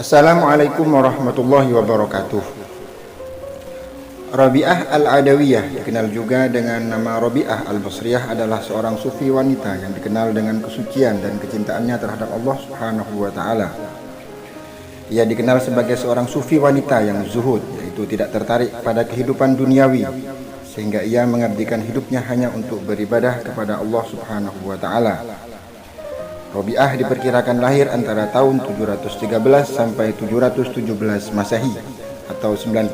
Assalamualaikum warahmatullahi wabarakatuh. Rabi'ah al-Adawiyah, dikenal juga dengan nama Rabi'ah al-Basriyah, adalah seorang sufi wanita yang dikenal dengan kesucian dan kecintaannya terhadap Allah Subhanahu wa taala. Ia dikenal sebagai seorang sufi wanita yang zuhud, yaitu tidak tertarik pada kehidupan duniawi, sehingga ia mengabdikan hidupnya hanya untuk beribadah kepada Allah Subhanahu wa taala. Rabi'ah diperkirakan lahir antara tahun 713 sampai 717 Masehi atau 95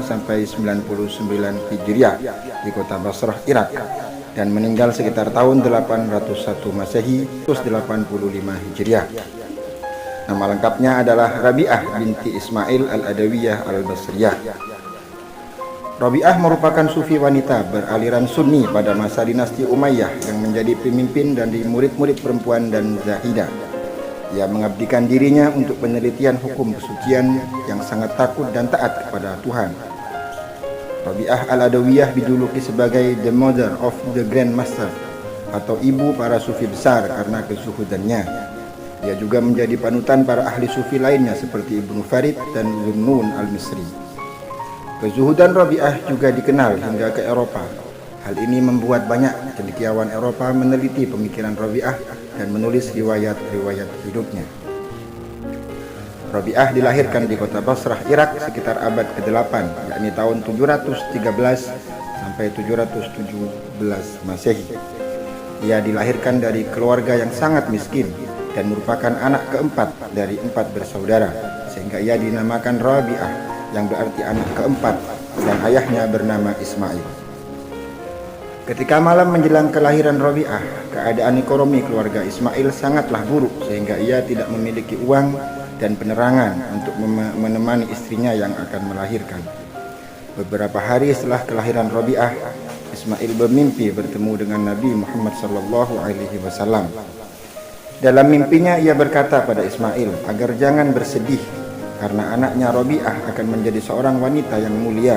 sampai 99 Hijriah di kota Basrah, Irak, dan meninggal sekitar tahun 801 Masehi 185 Hijriah. Nama lengkapnya adalah Rabi'ah binti Ismail al-Adawiyah al-Basriyah. Rabi'ah merupakan sufi wanita beraliran Sunni pada masa dinasti Umayyah yang menjadi pemimpin dan di murid-murid perempuan dan zahidah. Ia mengabdikan dirinya untuk penelitian hukum kesucian yang sangat takut dan taat kepada Tuhan. Rabi'ah al-Adawiyah dijuluki sebagai the mother of the Grand Master atau ibu para sufi besar karena kezuhudannya. Ia juga menjadi panutan para ahli sufi lainnya seperti Ibnu Farid dan Zunnun al-Misri. Kezuhudan Rabi'ah juga dikenal hingga ke Eropa. Hal ini membuat banyak cendekiawan Eropa meneliti pemikiran Rabi'ah dan menulis riwayat-riwayat hidupnya. Rabi'ah dilahirkan di kota Basrah, Irak sekitar abad ke-8, yakni tahun 713 sampai 717 Masehi. Ia dilahirkan dari keluarga yang sangat miskin dan merupakan anak keempat dari 4 bersaudara, sehingga ia dinamakan Rabi'ah, yang berarti anak keempat, dan ayahnya bernama Ismail. Ketika malam menjelang kelahiran Rabi'ah, keadaan ekonomi keluarga Ismail sangatlah buruk sehingga ia tidak memiliki uang dan penerangan untuk menemani istrinya yang akan melahirkan. Beberapa hari setelah kelahiran Rabi'ah, Ismail bermimpi bertemu dengan Nabi Muhammad SAW. Dalam mimpinya ia berkata pada Ismail agar jangan bersedih karena anaknya Rabi'ah akan menjadi seorang wanita yang mulia,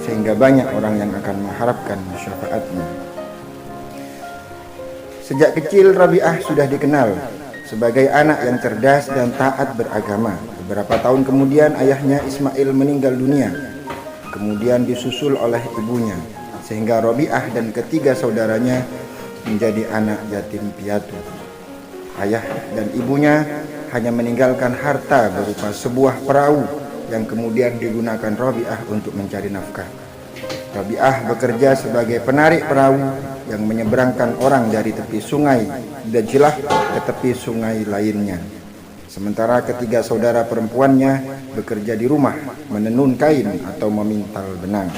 sehingga banyak orang yang akan mengharapkan syafaatnya. Sejak kecil Rabi'ah sudah dikenal sebagai anak yang cerdas dan taat beragama. Beberapa tahun kemudian ayahnya Ismail meninggal dunia, kemudian disusul oleh ibunya, sehingga Rabi'ah dan ketiga saudaranya menjadi anak yatim piatu. Ayah dan ibunya hanya meninggalkan harta berupa sebuah perahu yang kemudian digunakan Rabi'ah untuk mencari nafkah. Rabi'ah bekerja sebagai penarik perahu yang menyeberangkan orang dari tepi sungai Dajlah ke tepi sungai lainnya. Sementara ketiga saudara perempuannya bekerja di rumah menenun kain atau memintal benang.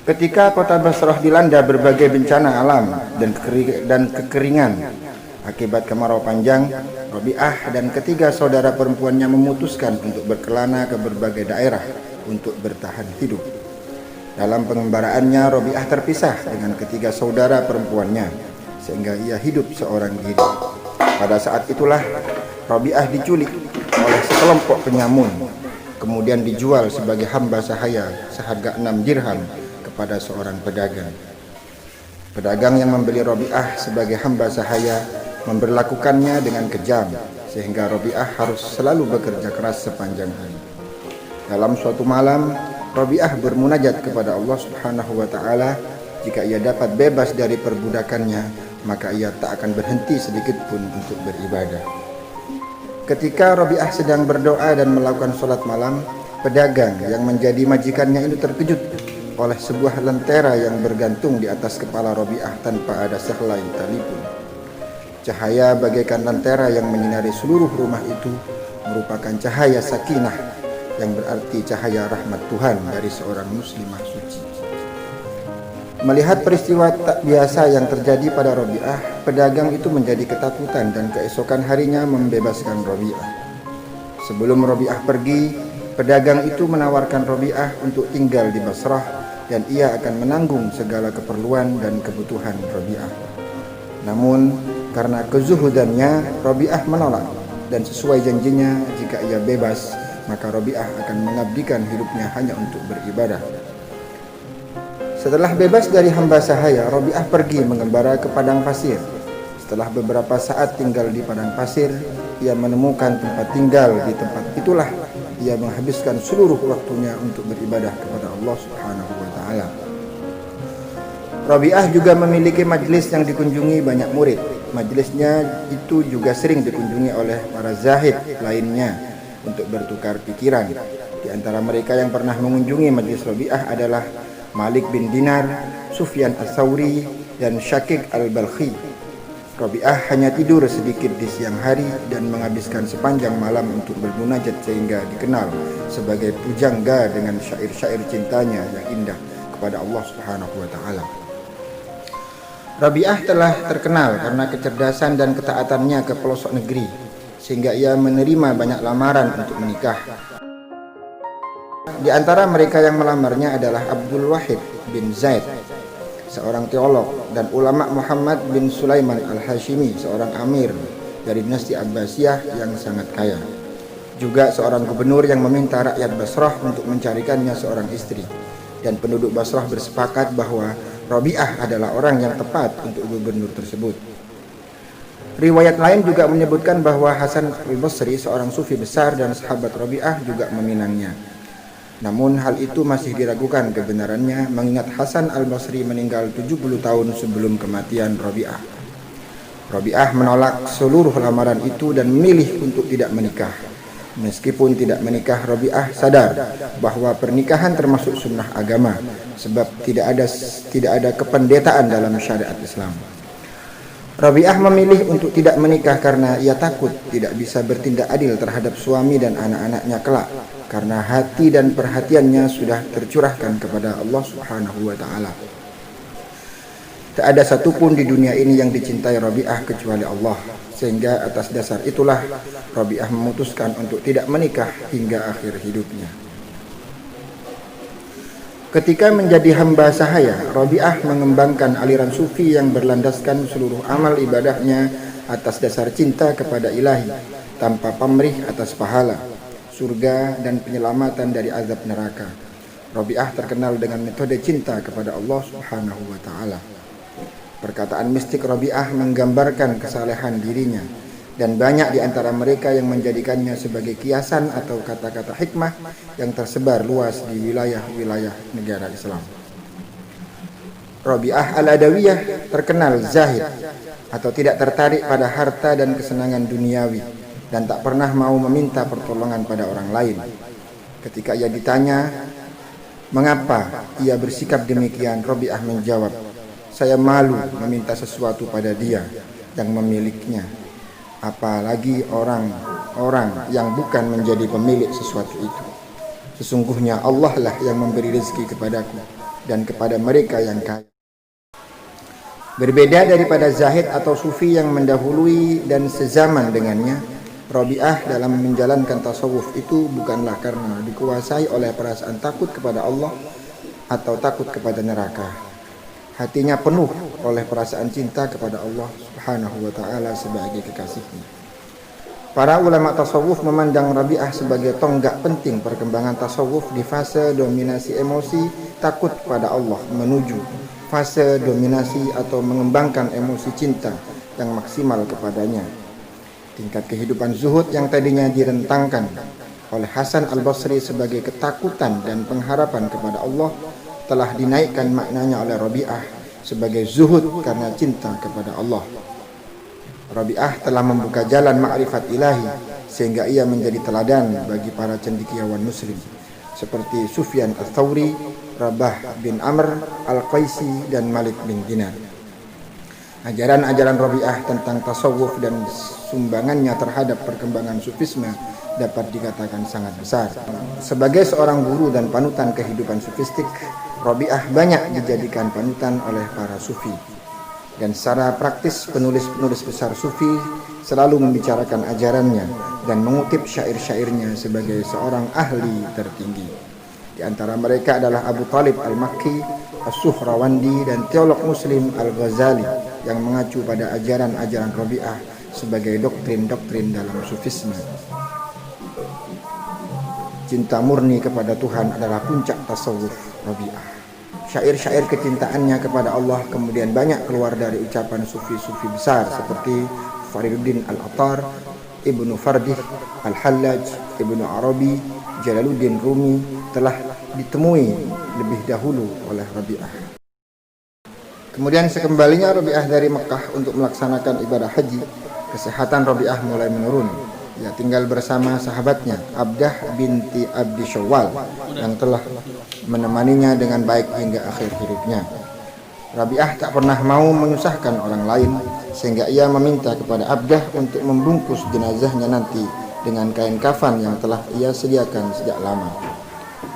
Ketika kota Basrah dilanda berbagai bencana alam dan kekeringan akibat kemarau panjang, Rabi'ah dan ketiga saudara perempuannya memutuskan untuk berkelana ke berbagai daerah untuk bertahan hidup. Dalam pengembaraannya, Rabi'ah terpisah dengan ketiga saudara perempuannya, sehingga ia hidup seorang diri. Pada saat itulah Rabi'ah diculik oleh sekelompok penyamun, kemudian dijual sebagai hamba sahaya seharga 6 dirham kepada seorang pedagang. Pedagang yang membeli Rabi'ah sebagai hamba sahaya memberlakukannya dengan kejam, sehingga Rabi'ah harus selalu bekerja keras sepanjang hari. Dalam suatu malam, Rabi'ah bermunajat kepada Allah Subhanahu wa taala. Jika ia dapat bebas dari perbudakannya, maka ia tak akan berhenti sedikit pun untuk beribadah. Ketika Rabi'ah sedang berdoa dan melakukan sholat malam, pedagang yang menjadi majikannya itu terkejut oleh sebuah lentera yang bergantung di atas kepala Rabi'ah tanpa ada sehelai tali pun. Cahaya bagaikan lentera yang menyinari seluruh rumah itu merupakan cahaya sakinah, yang berarti cahaya rahmat Tuhan dari seorang muslimah suci. Melihat peristiwa tak biasa yang terjadi pada Rabi'ah, pedagang itu menjadi ketakutan dan keesokan harinya membebaskan Rabi'ah. Sebelum Rabi'ah pergi, pedagang itu menawarkan Rabi'ah untuk tinggal di Basrah dan ia akan menanggung segala keperluan dan kebutuhan Rabi'ah. Namun karena kezuhudannya, Rabi'ah menolak, dan sesuai janjinya, jika ia bebas, maka Rabi'ah akan mengabdikan hidupnya hanya untuk beribadah. Setelah bebas dari hamba sahaya, Rabi'ah pergi mengembara ke padang pasir. Setelah beberapa saat tinggal di padang pasir, ia menemukan tempat tinggal. Di tempat itulah ia menghabiskan seluruh waktunya untuk beribadah kepada Allah Subhanahu wa taala. Rabi'ah juga memiliki majelis yang dikunjungi banyak murid. Majelisnya itu juga sering dikunjungi oleh para zahid lainnya untuk bertukar pikiran. Di antara mereka yang pernah mengunjungi majelis Rabi'ah adalah Malik bin Dinar, Sufyan Ats-Tsauri, dan Syakik Al-Balkhi. Rabi'ah hanya tidur sedikit di siang hari dan menghabiskan sepanjang malam untuk bermunajat sehingga dikenal sebagai pujangga dengan syair-syair cintanya yang indah kepada Allah Subhanahu wa taala. Rabi'ah telah terkenal karena kecerdasan dan ketaatannya ke pelosok negeri, sehingga ia menerima banyak lamaran untuk menikah. Di antara mereka yang melamarnya adalah Abdul Wahid bin Zaid, seorang teolog, dan ulama Muhammad bin Sulaiman Al-Hashimi, seorang amir dari dinasti Abbasiyah yang sangat kaya. Juga seorang gubernur yang meminta rakyat Basrah untuk mencarikannya seorang istri, dan penduduk Basrah bersepakat bahwa Rabi'ah adalah orang yang tepat untuk gubernur tersebut. Riwayat lain juga menyebutkan bahwa Hasan Al-Basri, seorang sufi besar dan sahabat Rabi'ah, juga meminangnya. Namun hal itu masih diragukan kebenarannya, mengingat Hasan Al-Basri meninggal 70 tahun sebelum kematian Rabi'ah. Rabi'ah menolak seluruh lamaran itu dan memilih untuk tidak menikah. Meskipun tidak menikah, Rabi'ah sadar bahwa pernikahan termasuk sunnah agama, sebab tidak ada kependetaan dalam syariat Islam. Rabi'ah memilih untuk tidak menikah karena ia takut tidak bisa bertindak adil terhadap suami dan anak-anaknya kelak, karena hati dan perhatiannya sudah tercurahkan kepada Allah Subhanahu wa taala. Tak ada satupun di dunia ini yang dicintai Rabi'ah kecuali Allah, sehingga atas dasar itulah Rabi'ah memutuskan untuk tidak menikah hingga akhir hidupnya. Ketika menjadi hamba sahaya, Rabi'ah mengembangkan aliran sufi yang berlandaskan seluruh amal ibadahnya atas dasar cinta kepada Ilahi, tanpa pamrih atas pahala, surga, dan penyelamatan dari azab neraka. Rabi'ah terkenal dengan metode cinta kepada Allah Subhanahu wa taala. Perkataan mistik Rabi'ah menggambarkan kesalehan dirinya, dan banyak di antara mereka yang menjadikannya sebagai kiasan atau kata-kata hikmah yang tersebar luas di wilayah-wilayah negara Islam. Rabi'ah Al-Adawiyah terkenal zahid atau tidak tertarik pada harta dan kesenangan duniawi, dan tak pernah mau meminta pertolongan pada orang lain. Ketika ia ditanya mengapa ia bersikap demikian, Rabi'ah menjawab, "Saya malu meminta sesuatu pada Dia yang memilikinya, apalagi orang-orang yang bukan menjadi pemilik sesuatu itu. Sesungguhnya Allah lah yang memberi rezeki kepadaku dan kepada mereka yang kaya." Berbeda daripada zahid atau sufi yang mendahului dan sezaman dengannya, Rabi'ah dalam menjalankan tasawuf itu bukanlah karena dikuasai oleh perasaan takut kepada Allah atau takut kepada neraka. Hatinya penuh oleh perasaan cinta kepada Allah Subhanahu wa taala sebagai kekasihnya. Para ulama tasawuf memandang Rabi'ah sebagai tonggak penting perkembangan tasawuf di fase dominasi emosi takut pada Allah menuju fase dominasi atau mengembangkan emosi cinta yang maksimal kepadanya. Tingkat kehidupan zuhud yang tadinya direntangkan oleh Hasan Al-Basri sebagai ketakutan dan pengharapan kepada Allah telah dinaikkan maknanya oleh Rabi'ah sebagai zuhud karena cinta kepada Allah. Rabi'ah telah membuka jalan ma'rifat ilahi sehingga ia menjadi teladan bagi para cendekiawan muslim seperti Sufyan Ats-Tsauri, Rabah bin Amr Al-Qaisi, dan Malik bin Dinar. Ajaran-ajaran Rabi'ah tentang tasawuf dan sumbangannya terhadap perkembangan sufisme dapat dikatakan sangat besar. Sebagai seorang guru dan panutan kehidupan sufistik, Rabi'ah banyak dijadikan panutan oleh para sufi. Dan secara praktis penulis-penulis besar sufi selalu membicarakan ajarannya dan mengutip syair-syairnya sebagai seorang ahli tertinggi. Di antara mereka adalah Abu Talib Al-Makki, As-Suhrawandi, dan teolog muslim Al-Ghazali yang mengacu pada ajaran-ajaran Rabi'ah sebagai doktrin-doktrin dalam sufisme. Cinta murni kepada Tuhan adalah puncak tasawuf Rabi'ah. syair-syair kecintaannya kepada Allah kemudian banyak keluar dari ucapan sufi-sufi besar seperti Fariduddin Al-Attar, Ibnu Fardih Al-Hallaj, Ibnu Arabi, Jalaluddin Rumi telah ditemui lebih dahulu oleh Rabi'ah. Kemudian sekembalinya Rabi'ah dari Mekah untuk melaksanakan ibadah haji, kesehatan Rabi'ah mulai menurun. Ia tinggal bersama sahabatnya Abdah binti Abdi Syawal yang telah menemaninya dengan baik hingga akhir hidupnya. Rabi'ah tak pernah mau menyusahkan orang lain, sehingga ia meminta kepada Abdah untuk membungkus jenazahnya nanti dengan kain kafan yang telah ia sediakan sejak lama.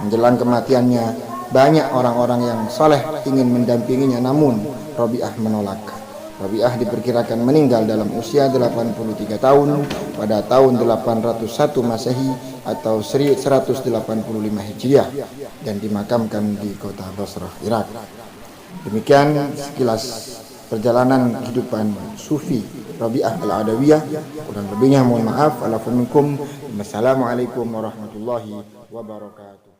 Menjelang kematiannya, banyak orang-orang yang saleh ingin mendampinginya, namun Rabi'ah menolak. Rabi'ah diperkirakan meninggal dalam usia 83 tahun pada tahun 801 Masehi atau 185 Hijriah dan dimakamkan di kota Basrah, Irak. Demikian sekilas perjalanan kehidupan Sufi Rabi'ah Al-Adawiyah. Kurang lebihnya mohon maaf. Assalamualaikum warahmatullahi wabarakatuh.